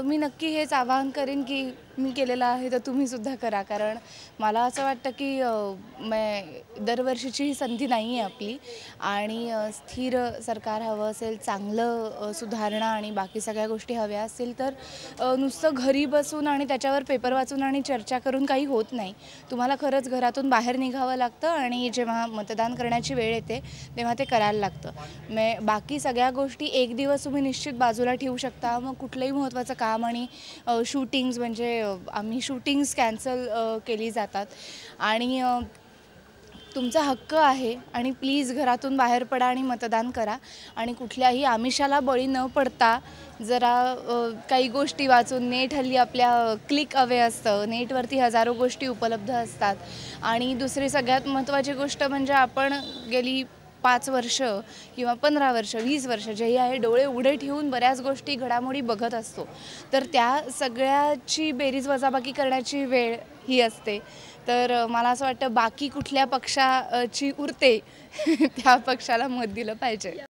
मी नक्की हेच आवाहन करेन की मी केलेलं आहे तर तुम्ही सुद्धा करा. कारण मला असं वाटतं की दरवर्षीची ही संधी नाही आहे आपली आणि स्थिर सरकार हवं असेल, चांगलं सुधारणा आणि बाकी सगळ्या गोष्टी हव्या असतील तर नुसतं घरी बसून आणि त्याच्यावर पेपर वाचून आणि चर्चा करून काही होत नाही. तुम्हाला खरंच घरातून बाहेर निघावं लागतं आणि जेव्हा मतदान करण्याची वेळ येते तेव्हा ते करायला लागतं. बाकी सगळ्या गोष्टी एक दिवस तुम्ही निश्चित बाजूला ठेवू शकता. मग कुठलंही महत्त्वाचं काम आणि शूटिंग्स म्हणजे आम्ही शूटिंग्स कॅन्सल केली जातात आणि तुमचा हक्क आहे आणि प्लीज घरातून बाहेर पडा आणि मतदान करा आणि कुठल्याही आमिषाला बळी न पडता जरा काही गोष्टी वाचून नेट हल्ली आपल्या क्लिक अवे असतं. नेटवरती हजारो गोष्टी उपलब्ध असतात आणि दुसरी सगळ्यात महत्त्वाची गोष्ट म्हणजे आपण गेली 5 वर्ष किंवा 15 वर्ष 20 वर्ष जे आहे डोळे उघडे ठेवून बऱ्याच गोष्टी घडामोडी बघत असतो. तर त्या सगळ्याची बेरीज वजाबाकी करण्याची वेळ ही असते. तर मला असं वाटतं बाकी कुठल्या पक्षाची उरते त्या पक्षाला मत दिलं पाहिजे.